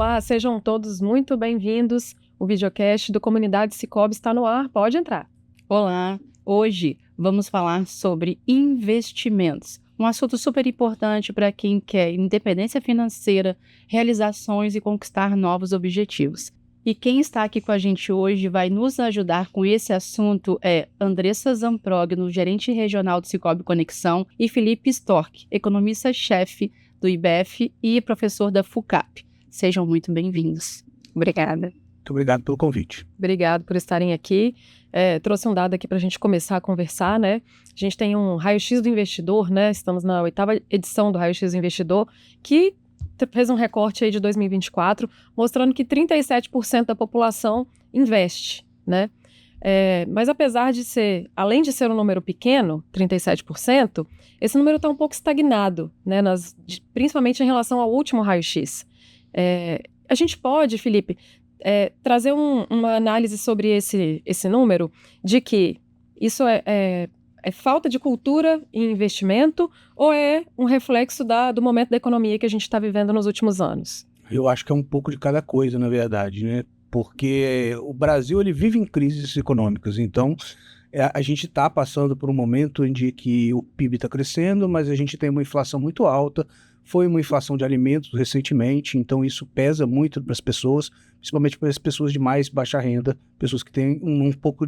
Olá, sejam todos muito bem-vindos. O videocast do Comunidade Sicoob está no ar, pode entrar. Olá, hoje vamos falar sobre investimentos, um assunto super importante para quem quer independência financeira, realizações e conquistar novos objetivos. E quem está aqui com a gente hoje vai nos ajudar com esse assunto é Andressa Zamprogno, gerente regional do Sicoob Conexão, e Felipe Storck, economista-chefe do IBF e professor da FUCAP. Sejam muito bem-vindos. Obrigada. Muito obrigado pelo convite. Obrigado por estarem aqui. Trouxe um dado aqui para a gente começar a conversar, né? A gente tem um raio-x do investidor, né? Estamos na 8ª edição do raio-x do investidor, que fez um recorte aí de 2024, mostrando que 37% da população investe, né? Mas apesar de além de ser um número pequeno, 37%, esse número está um pouco estagnado, né? Principalmente em relação ao último raio-x. A gente pode, Felipe, trazer uma análise sobre esse número, de que isso é falta de cultura em investimento ou é um reflexo do momento da economia que a gente está vivendo nos últimos anos? Eu acho que é um pouco de cada coisa, na verdade, né? Porque o Brasil ele vive em crises econômicas, então a gente está passando por um momento em que o PIB está crescendo, mas a gente tem uma inflação muito alta, foi uma inflação de alimentos recentemente, então isso pesa muito para as pessoas, principalmente para as pessoas de mais baixa renda, pessoas que têm um pouco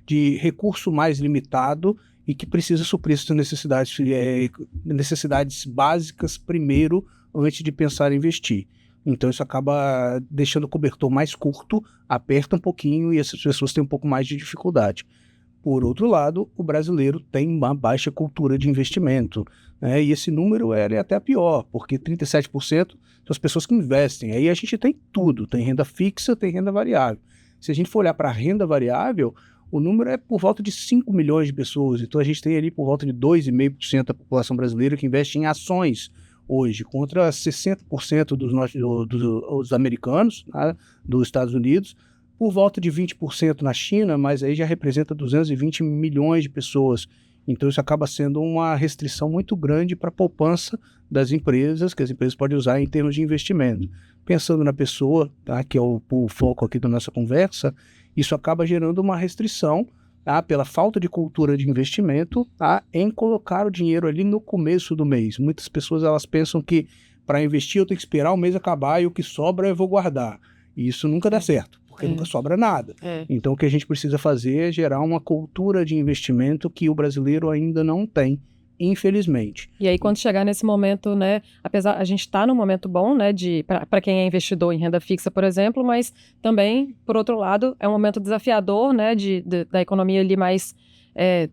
de recurso mais limitado e que precisa suprir essas necessidades básicas primeiro, antes de pensar em investir. Então isso acaba deixando o cobertor mais curto, aperta um pouquinho e essas pessoas têm um pouco mais de dificuldade. Por outro lado, o brasileiro tem uma baixa cultura de investimento, né? E esse número é até pior, porque 37% são as pessoas que investem. Aí a gente tem tudo, tem renda fixa, tem renda variável. Se a gente for olhar para a renda variável, o número é por volta de 5 milhões de pessoas. Então a gente tem ali por volta de 2,5% da população brasileira que investe em ações hoje, contra 60% dos americanos, né, dos Estados Unidos, por volta de 20% na China, mas aí já representa 220 milhões de pessoas. Então isso acaba sendo uma restrição muito grande para a poupança das empresas, que as empresas podem usar em termos de investimento. Pensando na pessoa, tá, que é o foco aqui da nossa conversa, isso acaba gerando uma restrição, tá, pela falta de cultura de investimento, tá, em colocar o dinheiro ali no começo do mês. Muitas pessoas elas pensam que para investir eu tenho que esperar o mês acabar e o que sobra eu vou guardar. E isso nunca dá certo, porque nunca sobra nada. Então o que a gente precisa fazer é gerar uma cultura de investimento que o brasileiro ainda não tem, infelizmente. E aí, quando chegar nesse momento, né, apesar a gente está num momento bom, né, para quem é investidor em renda fixa, por exemplo, mas também, por outro lado, é um momento desafiador, né, da economia ali mais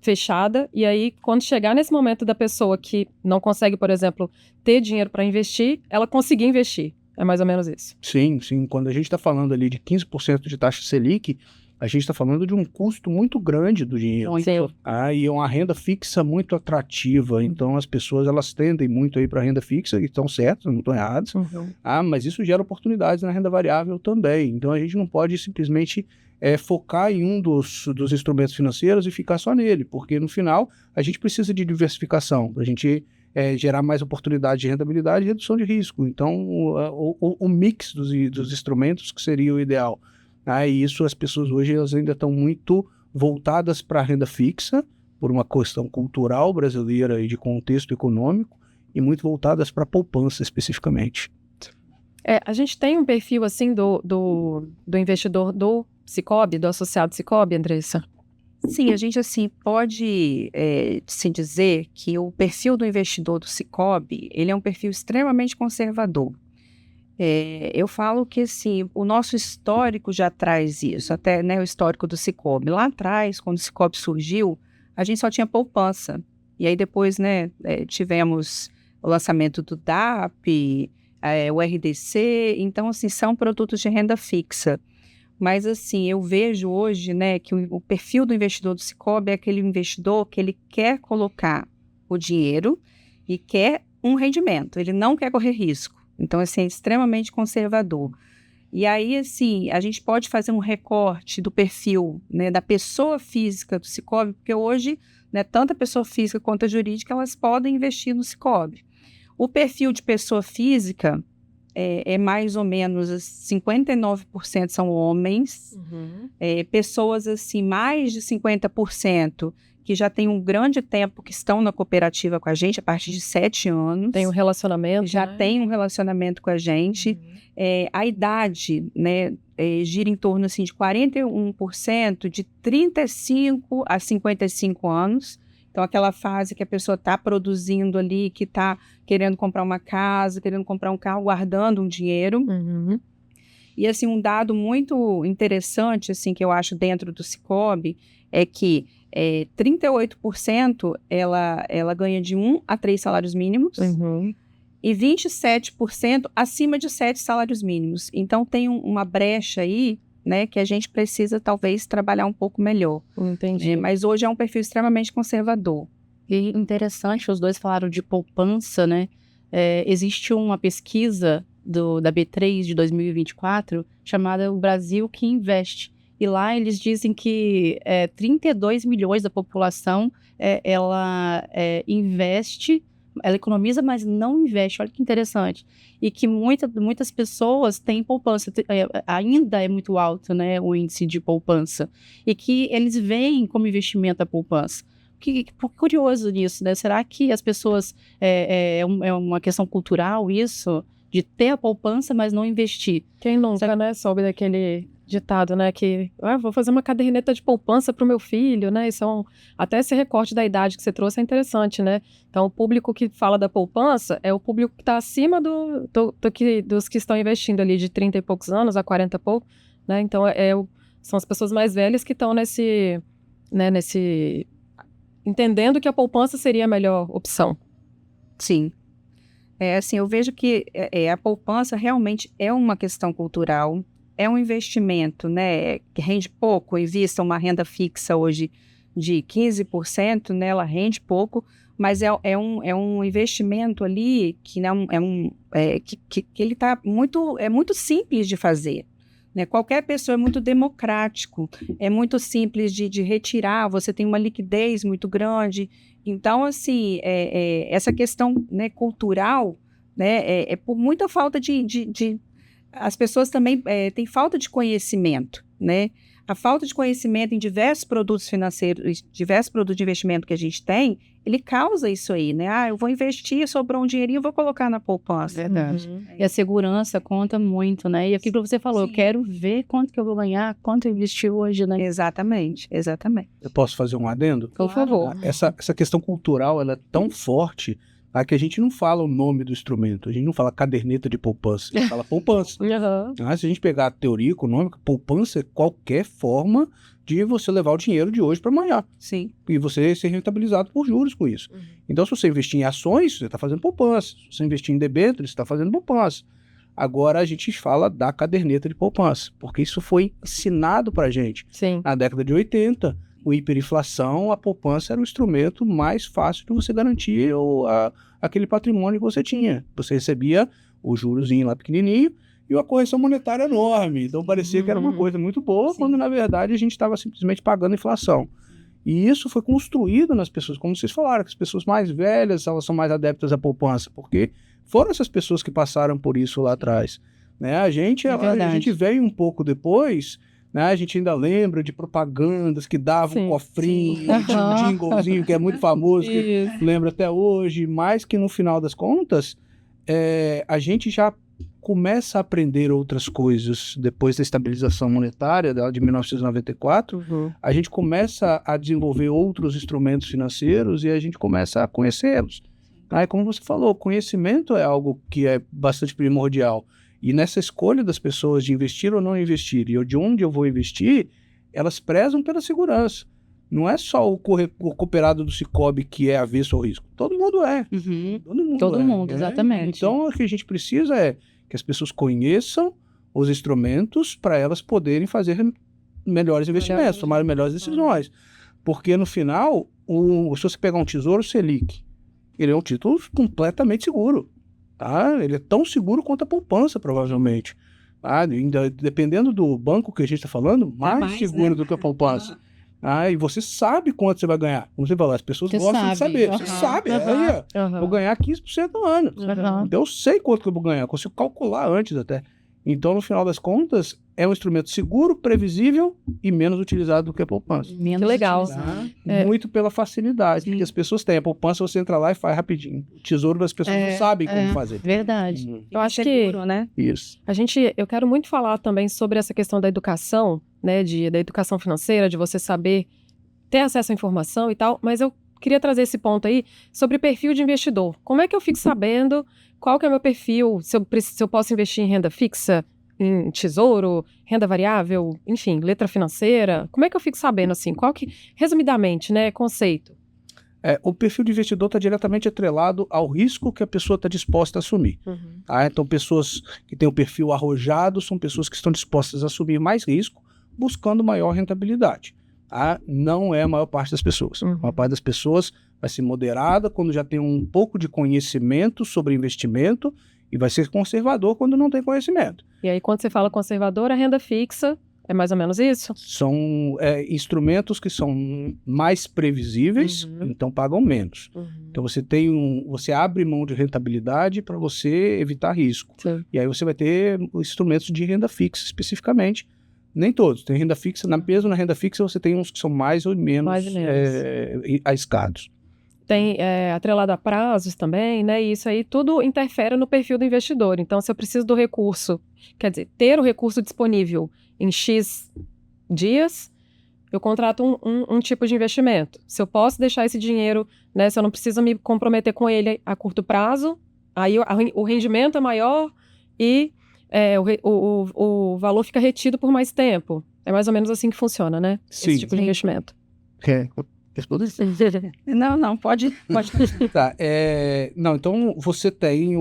fechada. E aí, quando chegar nesse momento da pessoa que não consegue, por exemplo, ter dinheiro para investir, ela conseguir investir. É mais ou menos isso. Sim, sim. Quando a gente está falando ali de 15% de taxa Selic, a gente está falando de um custo muito grande do dinheiro. Sim. E é uma renda fixa muito atrativa. Então, as pessoas elas tendem muito aí para a renda fixa, e estão certas, não estão erradas. Uhum. Mas isso gera oportunidades na renda variável também. Então, a gente não pode simplesmente focar em um dos instrumentos financeiros e ficar só nele, porque no final a gente precisa de diversificação, para a gente gerar mais oportunidade de rentabilidade e redução de risco. Então, o mix dos instrumentos que seria o ideal. E isso as pessoas hoje elas ainda estão muito voltadas para a renda fixa, por uma questão cultural brasileira e de contexto econômico, e muito voltadas para a poupança especificamente. A gente tem um perfil assim do investidor do Sicoob, do associado Sicoob, Andressa? Sim, a gente assim pode se dizer que o perfil do investidor do Sicoob, ele é um perfil extremamente conservador. Eu falo que assim, o nosso histórico já traz isso, até, né, o histórico do Sicoob. Lá atrás, quando o Sicoob surgiu, a gente só tinha poupança. E aí depois, né, tivemos o lançamento do DAP, o RDC, então assim, são produtos de renda fixa. Mas assim, eu vejo hoje, né, que o perfil do investidor do Sicoob é aquele investidor que ele quer colocar o dinheiro e quer um rendimento, ele não quer correr risco. Então, assim, é extremamente conservador. E aí, assim, a gente pode fazer um recorte do perfil, né, da pessoa física do Sicoob, porque hoje, né, tanto a pessoa física quanto a jurídica, elas podem investir no Sicoob. O perfil de pessoa física é mais ou menos 59% são homens, pessoas assim, mais de 50% que já tem um grande tempo que estão na cooperativa com a gente, a partir de 7 anos. Tem um relacionamento, já né? tem um relacionamento com a gente. A idade, né, gira em torno assim, de 41% de 35 a 55 anos. Então, aquela fase que a pessoa está produzindo ali, que está querendo comprar uma casa, querendo comprar um carro, guardando um dinheiro. E, assim, um dado muito interessante, assim, que eu acho dentro do Sicoob, é que 38% ela ganha de 1 a 3 salários mínimos e 27% acima de 7 salários mínimos. Então, tem uma brecha aí, né, que a gente precisa, talvez, trabalhar um pouco melhor. Entendi. Mas hoje é um perfil extremamente conservador. E interessante, os dois falaram de poupança, né? Existe uma pesquisa da B3 de 2024 chamada O Brasil que Investe. E lá eles dizem que 32 milhões da população, ela investe, ela economiza, mas não investe. Olha que interessante. E que muitas pessoas têm poupança. Ainda é muito alto, né, o índice de poupança. E que eles veem como investimento a poupança. Curioso nisso, né? Será que as pessoas... é uma questão cultural isso? De ter a poupança, mas não investir. Quem nunca, né, soube daquele ditado, né, que vou fazer uma caderneta de poupança para o meu filho, né, até esse recorte da idade que você trouxe é interessante, né, então o público que fala da poupança é o público que está acima dos que estão investindo ali de 30 e poucos anos a 40 e pouco, né, então são as pessoas mais velhas que estão nesse entendendo que a poupança seria a melhor opção. Sim. Assim, eu vejo que a poupança realmente é uma questão cultural, é um investimento, né, que rende pouco, invista uma renda fixa hoje de 15%, né, ela rende pouco, mas é um investimento ali que, que ele tá muito simples de fazer. Né? Qualquer pessoa é muito democrático, é muito simples de retirar, você tem uma liquidez muito grande. Então, assim, essa questão, né, cultural, né, é por muita falta as pessoas também têm falta de conhecimento, né? A falta de conhecimento em diversos produtos financeiros, diversos produtos de investimento que a gente tem, ele causa isso aí, né? Eu vou investir, sobrou um dinheirinho, eu vou colocar na poupança. Verdade. E a segurança conta muito, né? E aquilo que você falou, Sim. Eu quero ver quanto que eu vou ganhar, quanto eu investi hoje, né? Exatamente. Eu posso fazer um adendo? Por favor. Essa questão cultural, ela é tão forte que a gente não fala o nome do instrumento, a gente não fala caderneta de poupança, a gente fala poupança. Se a gente pegar a teoria econômica, poupança é qualquer forma de você levar o dinheiro de hoje para amanhã. Sim. E você ser rentabilizado por juros com isso. Então, se você investir em ações, você está fazendo poupança. Se você investir em debêntures, você está fazendo poupança. Agora a gente fala da caderneta de poupança, porque isso foi ensinado para a gente. Sim. Na década de 80, com hiperinflação, a poupança era o instrumento mais fácil de você garantir aquele patrimônio que você tinha. Você recebia o jurozinho lá pequenininho e uma correção monetária enorme. Então parecia que era uma coisa muito boa, quando na verdade a gente estava simplesmente pagando a inflação. E isso foi construído nas pessoas, como vocês falaram, que as pessoas mais velhas elas são mais adeptas à poupança, porque foram essas pessoas que passaram por isso lá atrás. Né? A gente veio um pouco depois, né? A gente ainda lembra de propagandas que davam um cofrinho, tinha um jinglezinho que é muito famoso, que lembra até hoje, mas que no final das contas, a gente já começa a aprender outras coisas depois da estabilização monetária de 1994, a gente começa a desenvolver outros instrumentos financeiros e a gente começa a conhecê-los. Aí, como você falou, conhecimento é algo que é bastante primordial. E nessa escolha das pessoas de investir ou não investir, e de onde eu vou investir, elas prezam pela segurança. Não é só o cooperado do Sicoob que é avesso ao risco. Todo mundo é. Todo mundo, exatamente. Então, o que a gente precisa é que as pessoas conheçam os instrumentos para elas poderem fazer melhores investimentos, tomar melhores decisões. Porque, no final, se você pegar um Tesouro Selic, ele é um título completamente seguro. Tá? Ele é tão seguro quanto a poupança, provavelmente. Tá? Ainda, dependendo do banco que a gente está falando, mais seguro, né, do que a poupança. E você sabe quanto você vai ganhar. Como você falou, as pessoas Você gostam de sabe. saber. Você sabe. Aí, ó, vou ganhar 15% ao ano. Então eu sei quanto que eu vou ganhar. Eu consigo calcular antes até. Então, no final das contas, é um instrumento seguro, previsível e menos utilizado do que a poupança. Que legal. Muito pela facilidade que as pessoas têm. A poupança você entra lá e faz rapidinho. O tesouro as pessoas não sabem como fazer. Verdade. Eu acho Seguro, que né? Isso. eu quero muito falar também sobre essa questão da educação, né, da educação financeira, de você saber ter acesso à informação e tal, mas eu queria trazer esse ponto aí sobre perfil de investidor. Como é que eu fico sabendo qual que é o meu perfil, se eu posso investir em renda fixa, em tesouro, renda variável, enfim, letra financeira? Como é que eu fico sabendo, assim, resumidamente, né, conceito? O perfil de investidor está diretamente atrelado ao risco que a pessoa está disposta a assumir. Então, pessoas que têm o perfil arrojado são pessoas que estão dispostas a assumir mais risco, buscando maior rentabilidade. Não é a maior parte das pessoas. A maior parte das pessoas vai ser moderada quando já tem um pouco de conhecimento sobre investimento e vai ser conservador quando não tem conhecimento. E aí, quando você fala conservador, a renda fixa é mais ou menos isso? São instrumentos que são mais previsíveis, então pagam menos. Então você abre mão de rentabilidade para você evitar risco. Sim. E aí você vai ter instrumentos de renda fixa especificamente. Nem todos. Tem renda fixa, mesmo na renda fixa você tem uns que são mais ou menos arriscados. Tem atrelado a prazos também, né? E isso aí tudo interfere no perfil do investidor. Então, se eu preciso do recurso, quer dizer, ter o recurso disponível em X dias, eu contrato um tipo de investimento. Se eu posso deixar esse dinheiro, né? Se eu não preciso me comprometer com ele a curto prazo, aí o rendimento é maior e o valor fica retido por mais tempo. É mais ou menos assim que funciona, né? Sim. Esse tipo de investimento. Não, pode. Tá, então você tem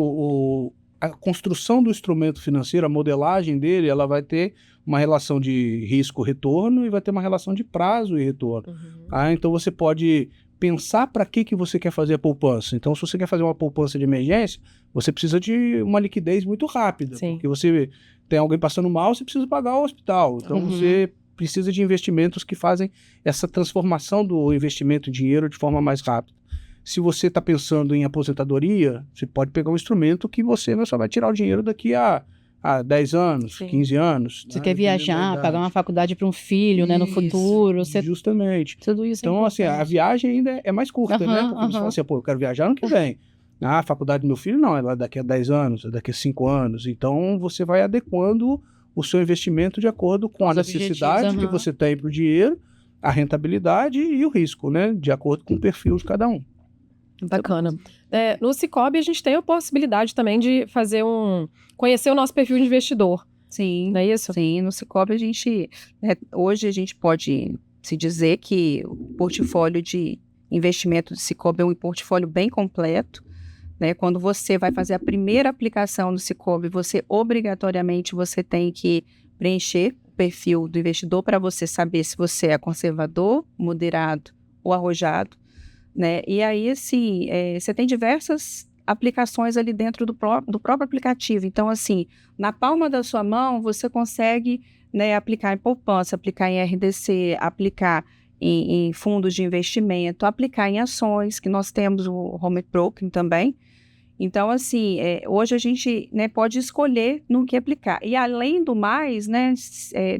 a construção do instrumento financeiro, a modelagem dele, ela vai ter uma relação de risco-retorno e vai ter uma relação de prazo e retorno. Então você pode pensar para que você quer fazer a poupança. Então, se você quer fazer uma poupança de emergência, você precisa de uma liquidez muito rápida. Sim. Porque você tem alguém passando mal, você precisa pagar o hospital. Então, você precisa de investimentos que fazem essa transformação do investimento em dinheiro de forma mais rápida. Se você está pensando em aposentadoria, você pode pegar um instrumento que você só vai tirar o dinheiro daqui a 10 anos, Sim. 15 anos. Você quer viajar, pagar uma faculdade para um filho, né, no futuro. Justamente. Tudo isso então, assim, a viagem ainda é mais curta, né? Porque você fala assim, eu quero viajar ano que vem. A faculdade do meu filho não, ela é daqui a 10 anos, é daqui a 5 anos. Então, você vai adequando o seu investimento de acordo com a necessidade que você tem para o dinheiro, a rentabilidade e o risco, né? De acordo com o perfil de cada um. Bacana. No Sicoob, a gente tem a possibilidade também de conhecer o nosso perfil de investidor. Sim. Não é isso? Sim, no Sicoob hoje a gente pode se dizer que o portfólio de investimento do Sicoob é um portfólio bem completo. Né? Quando você vai fazer a primeira aplicação do Sicoob, obrigatoriamente você tem que preencher o perfil do investidor para você saber se você é conservador, moderado ou arrojado. Né? E aí, assim, você tem diversas aplicações ali dentro do próprio aplicativo. Então, assim, na palma da sua mão, você consegue, né, aplicar em poupança, aplicar em RDC, aplicar em fundos de investimento, aplicar em ações, que nós temos o home broking também. Então, assim, hoje a gente, né, pode escolher no que aplicar. E, além do mais, né,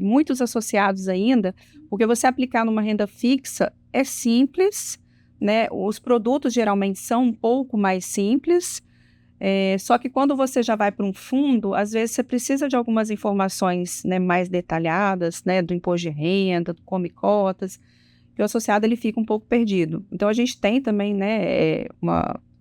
muitos associados ainda, porque você aplicar numa renda fixa é simples, né, os produtos geralmente são um pouco mais simples, só que quando você já vai para um fundo, às vezes você precisa de algumas informações, né, mais detalhadas, né, do imposto de renda, do come cotas, e o associado ele fica um pouco perdido. Então, a gente tem também, né,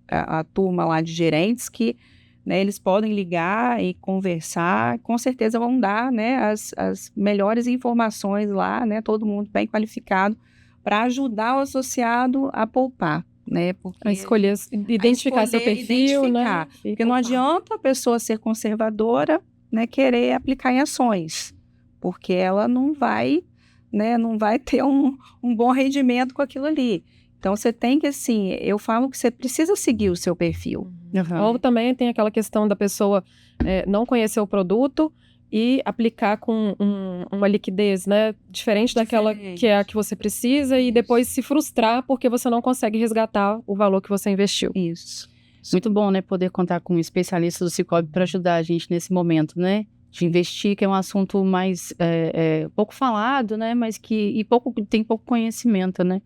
a turma lá de gerentes que, né, eles podem ligar e conversar, com certeza vão dar, né, as melhores informações lá, né, todo mundo bem qualificado, para ajudar o associado a poupar, né? A escolher, identificar seu perfil, né? Porque não adianta a pessoa ser conservadora, né, querer aplicar em ações, porque ela não vai, né, não vai ter um bom rendimento com aquilo ali. Então, você tem que, assim, eu falo que você precisa seguir o seu perfil. Ou também tem aquela questão da pessoa não conhecer o produto, e aplicar com uma liquidez, né, diferente daquela que é a que você precisa e depois se frustrar porque você não consegue resgatar o valor que você investiu. Isso. Muito bom, né, poder contar com um especialista do Sicoob para ajudar a gente nesse momento, né, de investir, que é um assunto mais pouco falado, né, mas que tem pouco conhecimento, né.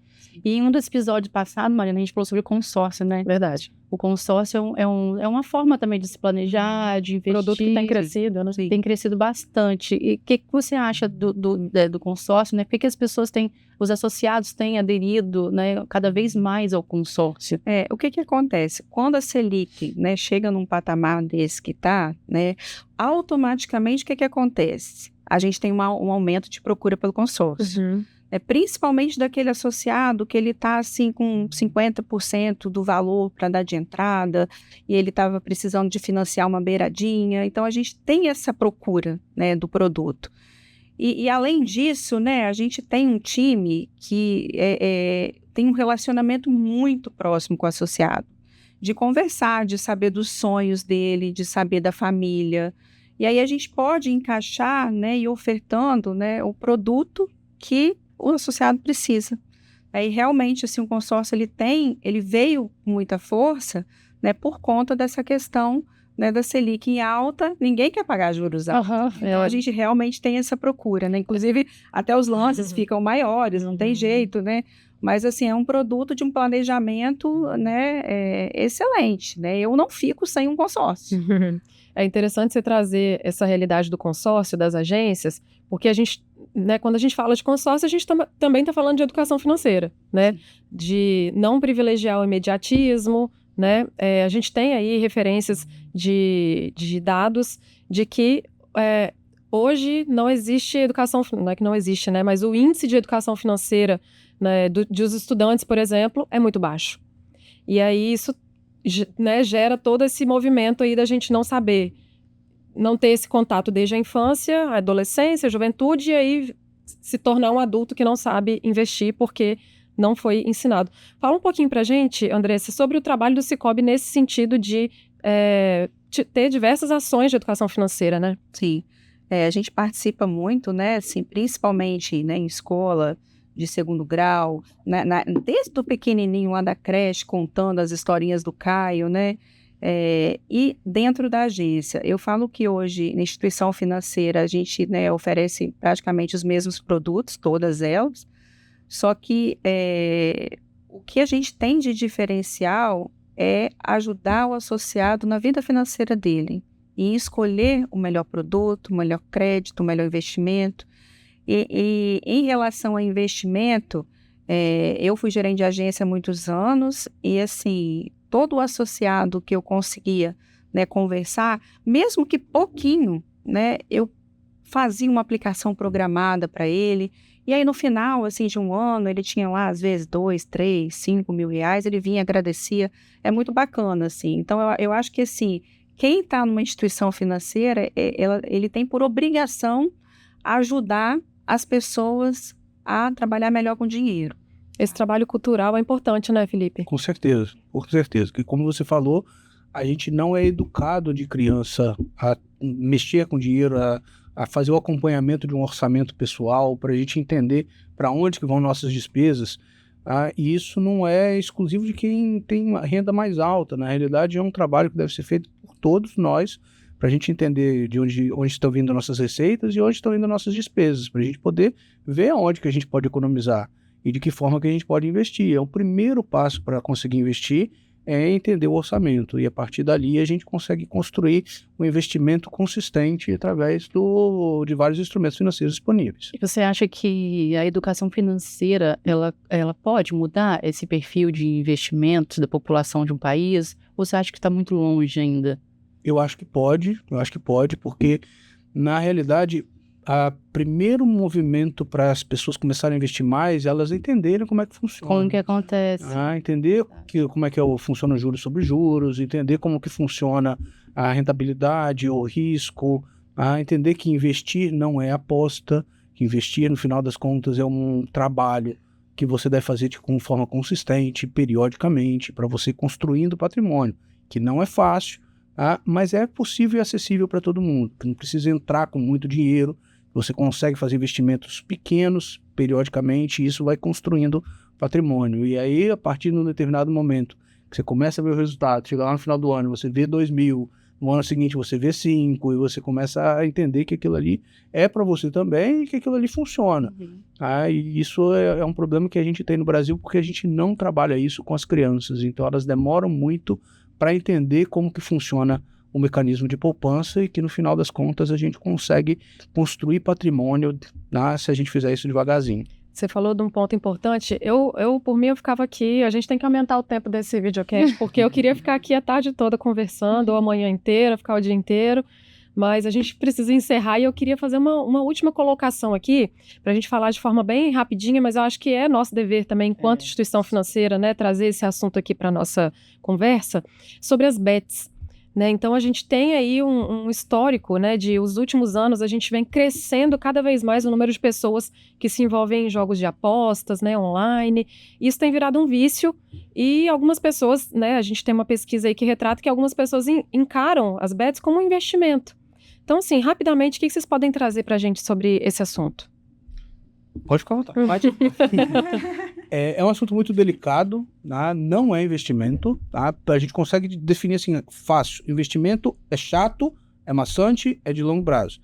E em um dos episódios passados, Mariana, a gente falou sobre consórcio, né. Verdade. O consórcio é uma forma também de se planejar, de investir. Produto que tem crescido, né? Tem crescido bastante. E o que você acha do consórcio, né? Por que as pessoas os associados têm aderido, né, cada vez mais ao consórcio? O que acontece? Quando a Selic, né, chega num patamar desse que está, né, automaticamente o que acontece? A gente tem um aumento de procura pelo consórcio. Uhum. Principalmente daquele associado que ele está assim com 50% do valor para dar de entrada e ele estava precisando de financiar uma beiradinha. Então, a gente tem essa procura, né, do produto. E além disso, né, a gente tem um time que tem um relacionamento muito próximo com o associado, de conversar, de saber dos sonhos dele, de saber da família. E aí a gente pode encaixar, né, e ofertando, né, o produto que o associado precisa. Aí realmente assim, o consórcio ele veio com muita força, né, por conta dessa questão, né, da Selic em alta, ninguém quer pagar juros altos. Então, a gente realmente tem essa procura, né? Inclusive até os lances ficam maiores, não tem jeito, né? Mas assim, é um produto de um planejamento, né, excelente, né? Eu não fico sem um consórcio. É interessante você trazer essa realidade do consórcio, das agências, porque a gente, né, quando a gente fala de consórcio, a gente também está falando de educação financeira, né? De não privilegiar o imediatismo, né? A gente tem aí referências de dados de que hoje não existe educação, não é que não existe, né? Mas o índice de educação financeira, né, dos estudantes, por exemplo, é muito baixo. E aí isso, né, gera todo esse movimento aí da gente não saber, não ter esse contato desde a infância, a adolescência, a juventude, e aí se tornar um adulto que não sabe investir porque não foi ensinado. Fala um pouquinho pra gente, Andressa, sobre o trabalho do Sicoob nesse sentido de ter diversas ações de educação financeira, né? Sim. A gente participa muito, né, assim, principalmente, né, em escola de segundo grau, desde o pequenininho lá da creche, contando as historinhas do Caio, né, e dentro da agência. Eu falo que hoje, na instituição financeira, a gente, né, oferece praticamente os mesmos produtos, todas elas, só que o que a gente tem de diferencial é ajudar o associado na vida financeira dele e escolher o melhor produto, o melhor crédito, o melhor investimento. E em relação a investimento, eu fui gerente de agência há muitos anos e, assim, todo o associado que eu conseguia, né, conversar, mesmo que pouquinho, né, eu fazia uma aplicação programada para ele. E aí, no final, assim, de um ano, ele tinha lá, às vezes, 2, 3, 5 mil reais, ele vinha, agradecia. É muito bacana, assim. Então, eu acho que, assim, quem está numa instituição financeira, ele tem por obrigação ajudar as pessoas a trabalhar melhor com dinheiro. Esse trabalho cultural é importante, né, Felipe? Com certeza, que como você falou, a gente não é educado de criança a mexer com dinheiro, a fazer o acompanhamento de um orçamento pessoal, para a gente entender para onde que vão nossas despesas. E isso não é exclusivo de quem tem uma renda mais alta. Na realidade, é um trabalho que deve ser feito por todos nós, para a gente entender de onde estão vindo nossas receitas e onde estão indo nossas despesas, para a gente poder ver aonde que a gente pode economizar e de que forma que a gente pode investir. O primeiro passo para conseguir investir é entender o orçamento, e a partir dali a gente consegue construir um investimento consistente através de vários instrumentos financeiros disponíveis. E você acha que a educação financeira, ela pode mudar esse perfil de investimentos da população de um país, ou você acha que está muito longe ainda? Eu acho que pode, porque na realidade o primeiro movimento para as pessoas começarem a investir mais, elas entenderem como é que funciona. Como que acontece? Entender como é que funciona juros sobre juros, entender como que funciona a rentabilidade, o risco, entender que investir não é aposta, que investir no final das contas é um trabalho que você deve fazer de forma consistente, periodicamente, para você ir construindo patrimônio, que não é fácil, Mas é possível e acessível para todo mundo. Não precisa entrar com muito dinheiro. Você consegue fazer investimentos pequenos, periodicamente, e isso vai construindo patrimônio. E aí, a partir de um determinado momento, que você começa a ver o resultado, chega lá no final do ano, você vê 2.000, no ano seguinte você vê 5, e você começa a entender que aquilo ali é para você também e que aquilo ali funciona. E isso é um problema que a gente tem no Brasil, porque a gente não trabalha isso com as crianças. Então, elas demoram muito para entender como que funciona o mecanismo de poupança e que, no final das contas, a gente consegue construir patrimônio, se a gente fizer isso devagarzinho. Você falou de um ponto importante. Eu, por mim, eu ficava aqui. A gente tem que aumentar o tempo desse videocast, porque eu queria ficar aqui a tarde toda conversando, ou a manhã inteira, ficar o dia inteiro. Mas a gente precisa encerrar e eu queria fazer uma última colocação aqui, para a gente falar de forma bem rapidinha, mas eu acho que é nosso dever também, enquanto instituição financeira, né, trazer esse assunto aqui para a nossa conversa, sobre as bets. Né? Então, a gente tem aí um histórico, né, de os últimos anos, a gente vem crescendo cada vez mais o número de pessoas que se envolvem em jogos de apostas, né, online. Isso tem virado um vício e algumas pessoas, né, a gente tem uma pesquisa aí que retrata que algumas pessoas encaram as bets como um investimento. Então, assim, rapidamente, o que vocês podem trazer para a gente sobre esse assunto? Pode ficar à vontade. Pode. É um assunto muito delicado, não é investimento. A gente consegue definir assim, fácil. Investimento é chato, é maçante, é de longo prazo.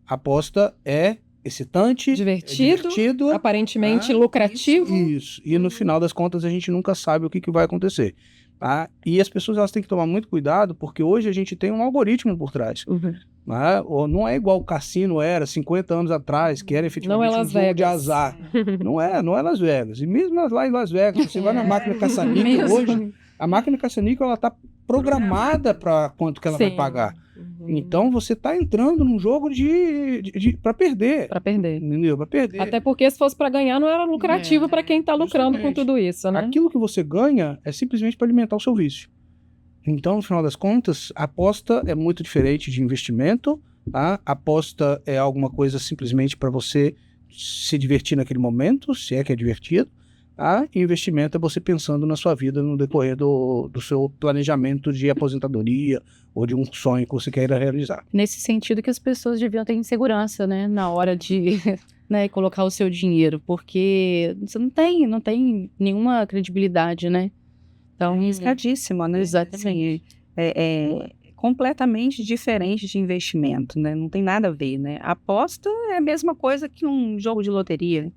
Aposta é excitante, divertido, aparentemente lucrativo. Isso. E no final das contas a gente nunca sabe o que vai acontecer. E as pessoas elas têm que tomar muito cuidado, porque hoje a gente tem um algoritmo por trás. Não é igual o cassino era 50 anos atrás, que era efetivamente um jogo de azar. Não é Las Vegas. E mesmo lá em Las Vegas, você vai na máquina caça-níquel hoje, a máquina caça-níquel ela está programada para quanto que ela vai pagar. Então você está entrando num jogo para perder. Para perder. Entendeu? Para perder. Até porque se fosse para ganhar não era lucrativo para quem está lucrando com tudo isso, né? Aquilo que você ganha é simplesmente para alimentar o seu vício. Então, no final das contas, a aposta é muito diferente de investimento. A aposta é alguma coisa simplesmente para você se divertir naquele momento, se é que é divertido. E investimento é você pensando na sua vida no decorrer do seu planejamento de aposentadoria ou de um sonho que você queira realizar. Nesse sentido que as pessoas deviam ter insegurança, né, na hora de colocar o seu dinheiro, porque você não tem nenhuma credibilidade, né? Então, arriscadíssimo, né? Exatamente. É completamente diferente de investimento, né? Não tem nada a ver, né? A aposta é a mesma coisa que um jogo de loteria,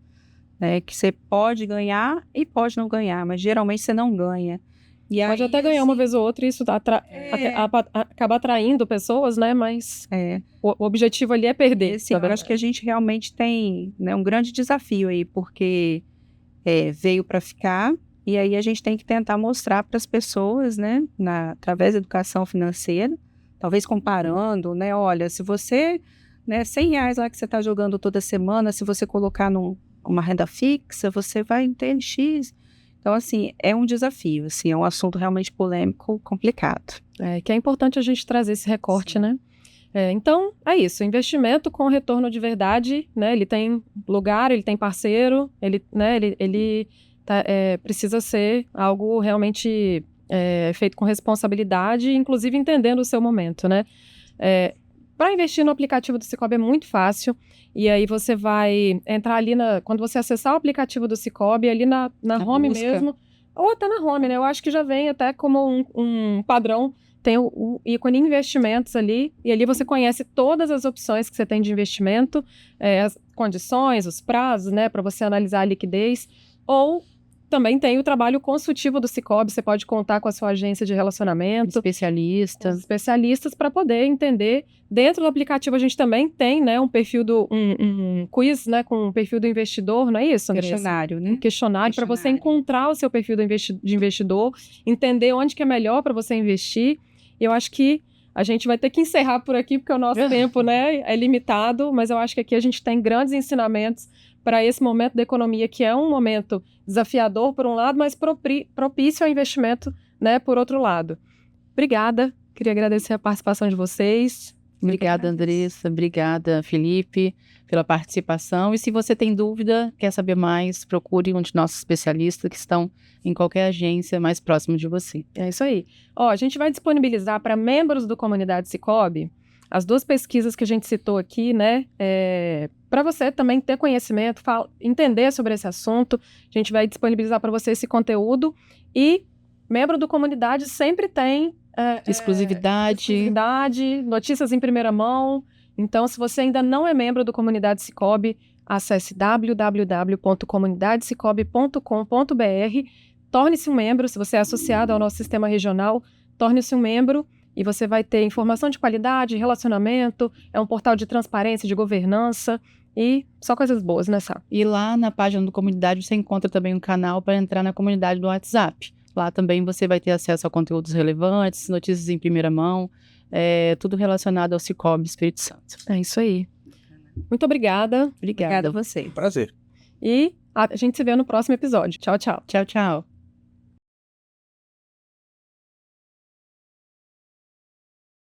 né? Que você pode ganhar e pode não ganhar, mas geralmente você não ganha. E pode até ganhar uma vez ou outra e isso acaba atraindo pessoas, né? Mas o objetivo ali é perder. Eu acho que a gente realmente tem, né, um grande desafio aí, porque veio para ficar. E aí a gente tem que tentar mostrar para as pessoas, né, através da educação financeira, talvez comparando, né, olha, se você, né, R$100 lá que você está jogando toda semana, se você colocar uma renda fixa, você vai ter X. Então, assim, é um desafio, assim, é um assunto realmente polêmico, complicado. Que é importante a gente trazer esse recorte, né? Então, é isso, investimento com retorno de verdade, né, ele tem lugar, ele tem parceiro, ele precisa ser algo realmente feito com responsabilidade, inclusive entendendo o seu momento, né? Para investir no aplicativo do Sicoob é muito fácil, e aí você vai entrar ali, quando você acessar o aplicativo do Sicoob, ali na home busca mesmo, ou até na home, né? Eu acho que já vem até como um padrão, tem o ícone investimentos ali, e ali você conhece todas as opções que você tem de investimento, as condições, os prazos, né? Para você analisar a liquidez, ou também tem o trabalho consultivo do Sicoob, você pode contar com a sua agência de relacionamento. Especialistas para poder entender. Dentro do aplicativo a gente também tem, né, um perfil um quiz, né, com o perfil do investidor, não é isso, Andressa? Questionário, né? Um questionário para você encontrar o seu perfil de investidor, entender onde que é melhor para você investir. E eu acho que a gente vai ter que encerrar por aqui, porque o nosso tempo, né, é limitado, mas eu acho que aqui a gente tem grandes ensinamentos para esse momento da economia, que é um momento desafiador por um lado, mas propício ao investimento, né, por outro lado. Obrigada, queria agradecer a participação de vocês. Obrigada, Andressa. Obrigada, Felipe, pela participação. E se você tem dúvida, quer saber mais, procure um de nossos especialistas que estão em qualquer agência mais próxima de você. É isso aí. Ó, a gente vai disponibilizar para membros do Comunidade Sicoob as 2 pesquisas que a gente citou aqui, né? Para você também ter conhecimento, entender sobre esse assunto. A gente vai disponibilizar para você esse conteúdo. E membro do Comunidade sempre tem Exclusividade, notícias em primeira mão. Então, se você ainda não é membro do Comunidade Sicoob, acesse www.comunidadesicoob.com.br, torne-se um membro. Se você é associado ao nosso sistema regional, torne-se um membro e você vai ter informação de qualidade, relacionamento, é um portal de transparência, de governança e só coisas boas, né, Sá? E lá na página do Comunidade você encontra também um canal para entrar na comunidade do WhatsApp. Lá também você vai ter acesso a conteúdos relevantes, notícias em primeira mão, tudo relacionado ao Sicoob Espírito Santo. É isso aí. Muito obrigada. Obrigada a você. Prazer. E a gente se vê no próximo episódio. Tchau, tchau. Tchau, tchau.